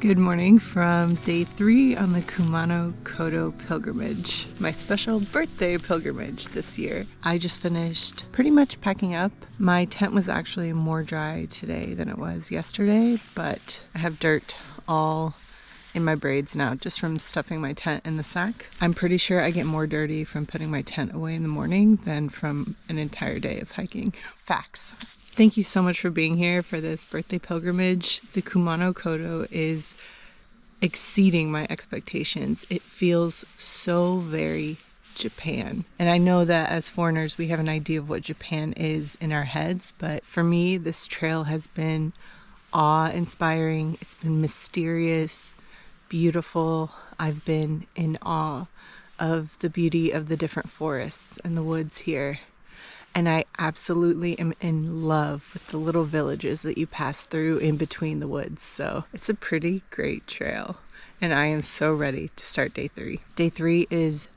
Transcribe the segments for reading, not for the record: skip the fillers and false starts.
Good morning from day 3 on the Kumano Kodo pilgrimage, my special birthday pilgrimage this year. I just finished pretty much packing up. My tent was actually more dry today than it was yesterday, but I have dirt all in my braids now just from stuffing my tent in the sack. I'm pretty sure I get more dirty from putting my tent away in the morning than from an entire day of hiking. Facts. Thank you so much for being here for this birthday pilgrimage. The Kumano Kodo is exceeding my expectations. It feels so very Japan. And I know that as foreigners, we have an idea of what Japan is in our heads, but for me, this trail has been awe-inspiring. It's been mysterious, beautiful. I've been in awe of the beauty of the different forests and the woods here. And I absolutely am in love with the little villages that you pass through in between the woods. So it's a pretty great trail. And I am so ready to start day 3. Day 3 is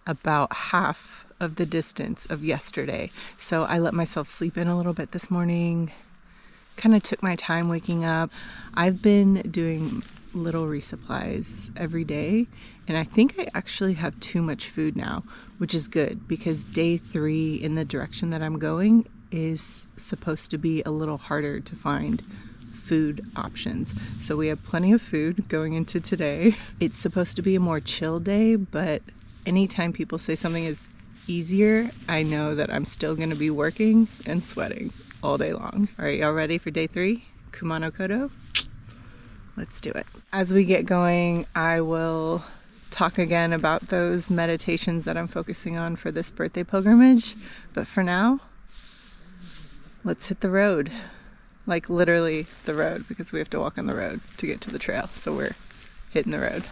about half of the distance of yesterday. So I let myself sleep in a little bit this morning. Kind of took my time waking up. I've been doing little resupplies every day. And I think I actually have too much food now, which is good because day 3 in the direction that I'm going is supposed to be a little harder to find food options. So we have plenty of food going into today. It's supposed to be a more chill day, but anytime people say something is easier, I know that I'm still going to be working and sweating all day long. All right, y'all ready for day 3? Kumano Kodo? Let's do it. As we get going, I will talk again about those meditations that I'm focusing on for this birthday pilgrimage. But for now, let's hit the road. Like literally the road, because we have to walk on the road to get to the trail. So we're hitting the road.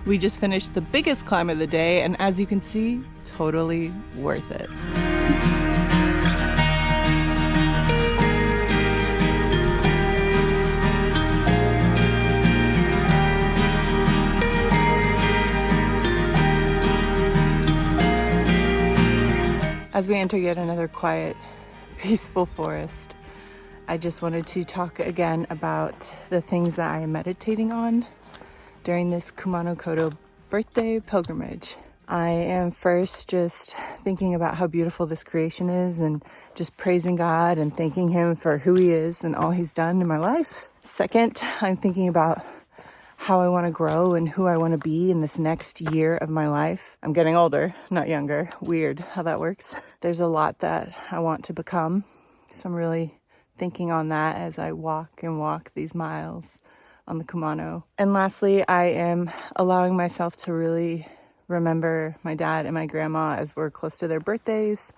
We just finished the biggest climb of the day, and as you can see, totally worth it. As we enter yet another quiet, peaceful forest, I just wanted to talk again about the things that I am meditating on during this Kumano Kodo birthday pilgrimage. I am first just thinking about how beautiful this creation is and just praising God and thanking Him for who He is and all He's done in my life. Second, I'm thinking about how I want to grow and who I want to be in this next year of my life. I'm getting older, not younger. Weird how that works. There's a lot that I want to become, so I'm really thinking on that as I walk these miles on the Kumano. And lastly, I am allowing myself to really remember my dad and my grandma as we're close to their birthdays,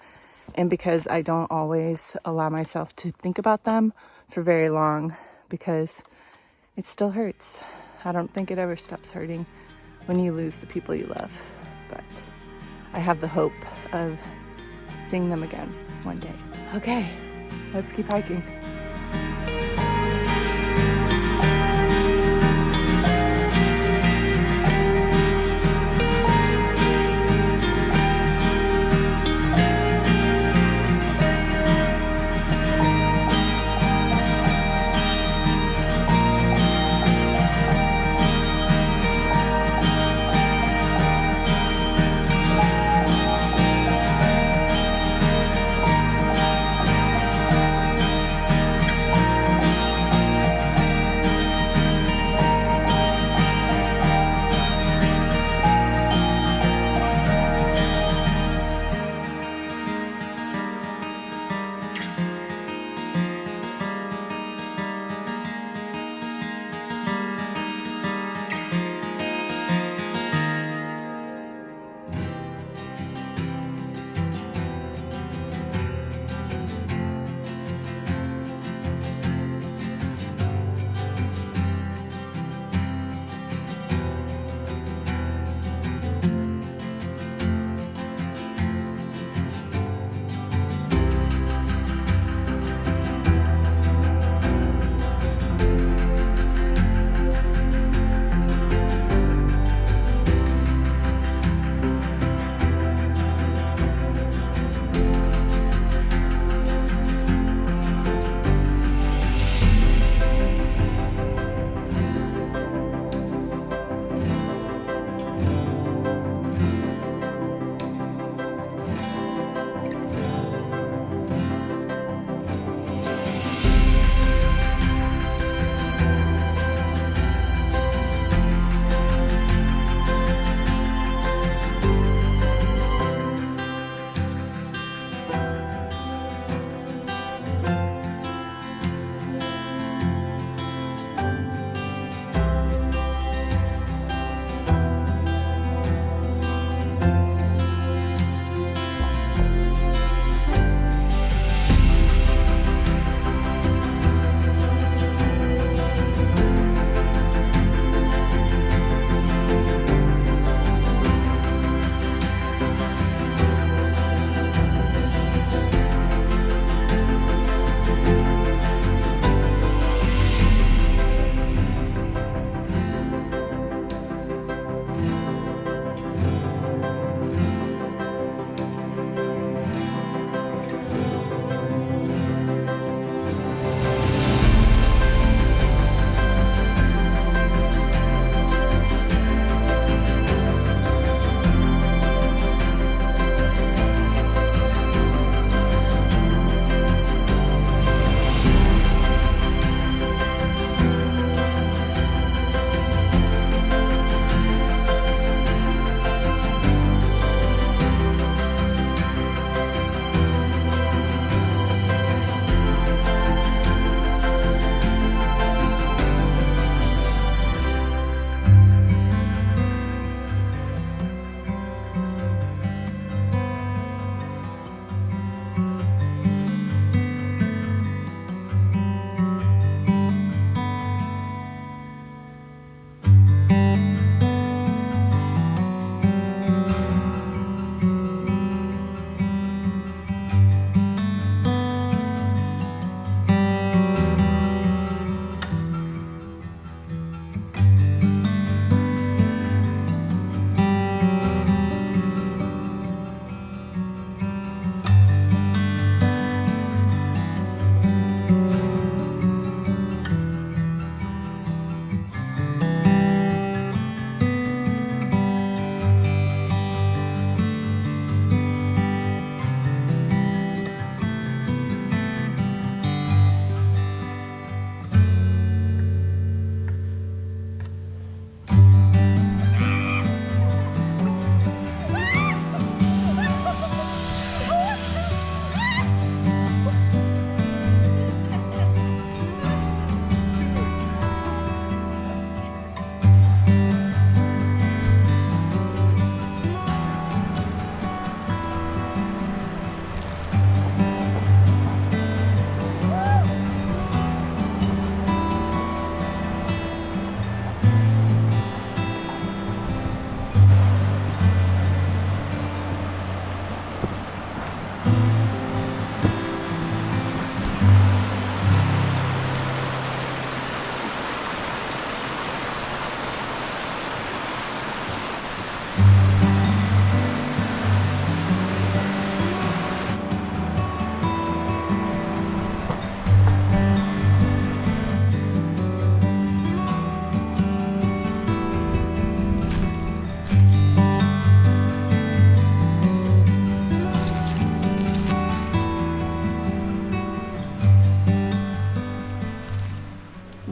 and because I don't always allow myself to think about them for very long because it still hurts. I don't think it ever stops hurting when you lose the people you love, but I have the hope of seeing them again one day. Okay, let's keep hiking.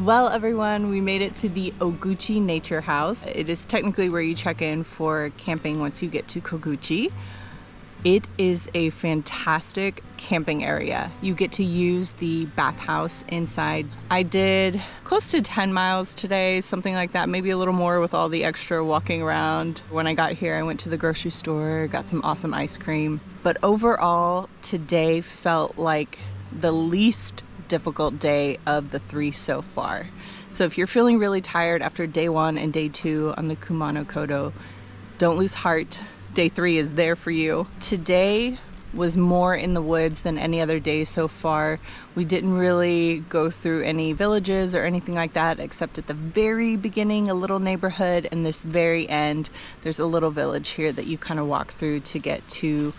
Well, everyone, we made it to the Oguchi Nature House. It is technically where you check in for camping once you get to Koguchi. It is a fantastic camping area. You get to use the bathhouse inside. I did close to 10 miles today, something like that, maybe a little more with all the extra walking around. When I got here, I went to the grocery store, got some awesome ice cream. But overall, today felt like the least difficult day of the 3 so far. So if you're feeling really tired after day 1 and day 2 on the Kumano Kodo, don't lose heart. Day 3 is there for you. Today was more in the woods than any other day so far. We didn't really go through any villages or anything like that, except at the very beginning, a little neighborhood, and this very end, there's a little village here that you kind of walk through to get to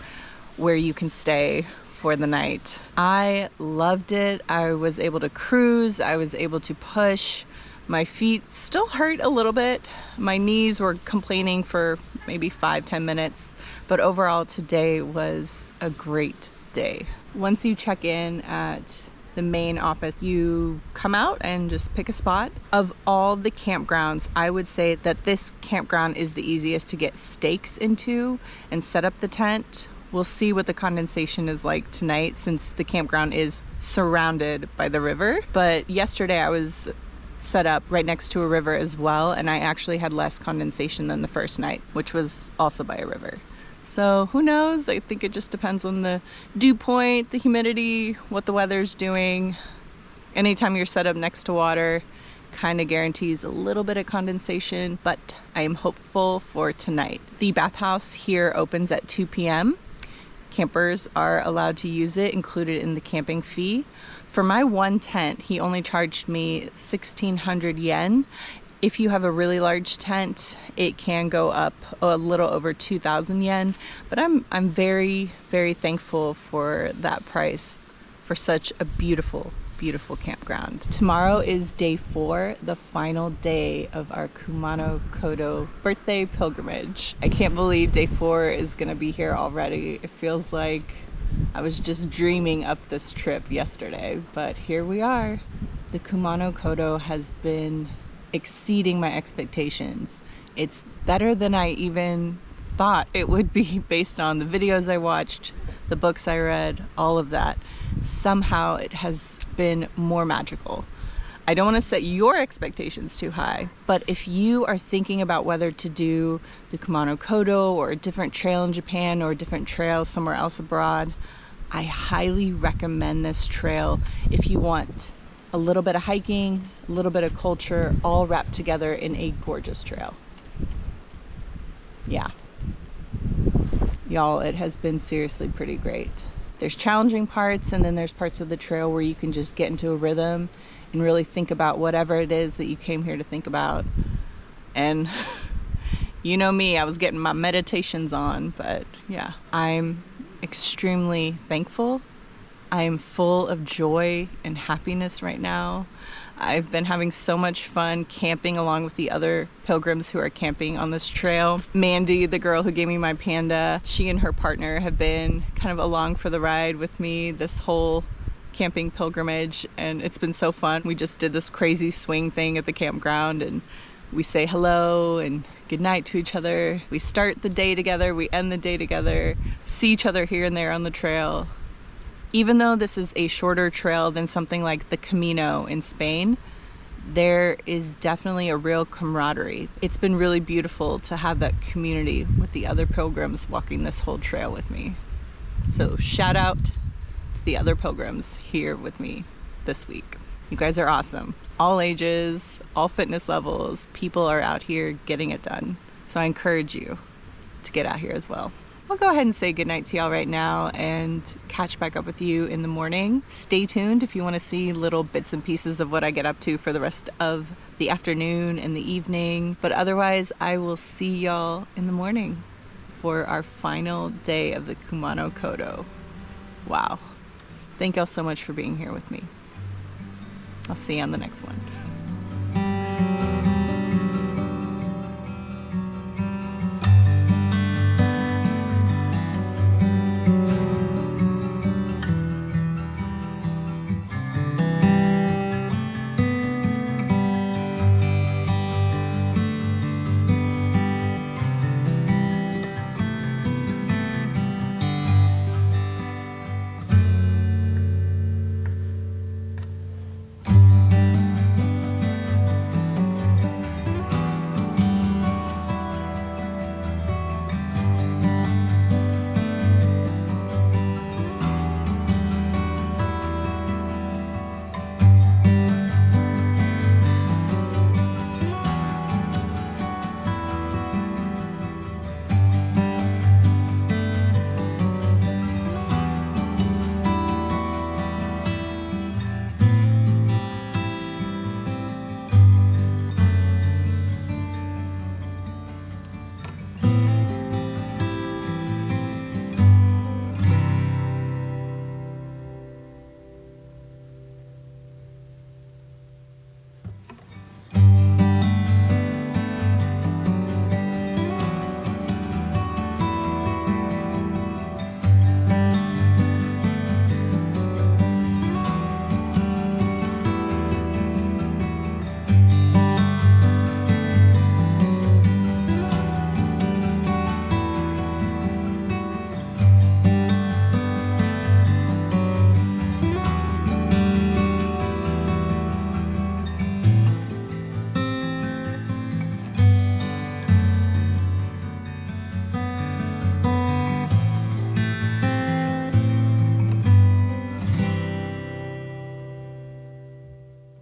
where you can stay for the night. I loved it. I was able to cruise. I was able to push. My feet still hurt a little bit. My knees were complaining for maybe 5-10 minutes, but overall today was a great day. Once you check in at the main office, you come out and just pick a spot. Of all the campgrounds, I would say that this campground is the easiest to get stakes into and set up the tent. We'll see what the condensation is like tonight since the campground is surrounded by the river. But yesterday I was set up right next to a river as well, and I actually had less condensation than the first night, which was also by a river. So who knows? I think it just depends on the dew point, the humidity, what the weather's doing. Anytime you're set up next to water kind of guarantees a little bit of condensation, but I am hopeful for tonight. The bathhouse here opens at 2 p.m. Campers are allowed to use it, included in the camping fee. For my one tent, he only charged me 1,600 yen. If you have a really large tent, it can go up a little over 2,000 yen. But I'm very, very thankful for that price for such a beautiful, beautiful campground. Tomorrow is day 4, the final day of our Kumano Kodo birthday pilgrimage. I can't believe day 4 is gonna be here already. It feels like I was just dreaming up this trip yesterday, but here we are. The Kumano Kodo has been exceeding my expectations. It's better than I even thought it would be based on the videos I watched, the books I read, all of that. Somehow it has been more magical. I don't want to set your expectations too high, but if you are thinking about whether to do the Kumano Kodo or a different trail in Japan or a different trail somewhere else abroad, I highly recommend this trail if you want a little bit of hiking, a little bit of culture, all wrapped together in a gorgeous trail. Yeah. Y'all, it has been seriously pretty great. There's challenging parts, and then there's parts of the trail where you can just get into a rhythm and really think about whatever it is that you came here to think about. And you know me, I was getting my meditations on, but yeah, I'm extremely thankful. I am full of joy and happiness right now. I've been having so much fun camping along with the other pilgrims who are camping on this trail. Mandy, the girl who gave me my panda, she and her partner have been kind of along for the ride with me this whole camping pilgrimage, and it's been so fun. We just did this crazy swing thing at the campground, and we say hello and good night to each other. We start the day together, we end the day together, see each other here and there on the trail. Even though this is a shorter trail than something like the Camino in Spain, there is definitely a real camaraderie. It's been really beautiful to have that community with the other pilgrims walking this whole trail with me. So shout out to the other pilgrims here with me this week. You guys are awesome. All ages, all fitness levels, people are out here getting it done. So I encourage you to get out here as well. I'll go ahead and say goodnight to y'all right now and catch back up with you in the morning. Stay tuned if you want to see little bits and pieces of what I get up to for the rest of the afternoon and the evening. But otherwise, I will see y'all in the morning for our final day of the Kumano Kodo. Wow. Thank y'all so much for being here with me. I'll see you on the next one.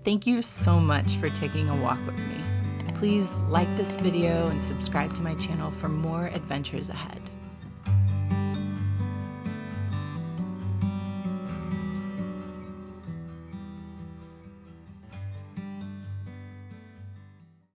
Thank you so much for taking a walk with me. Please like this video and subscribe to my channel for more adventures ahead.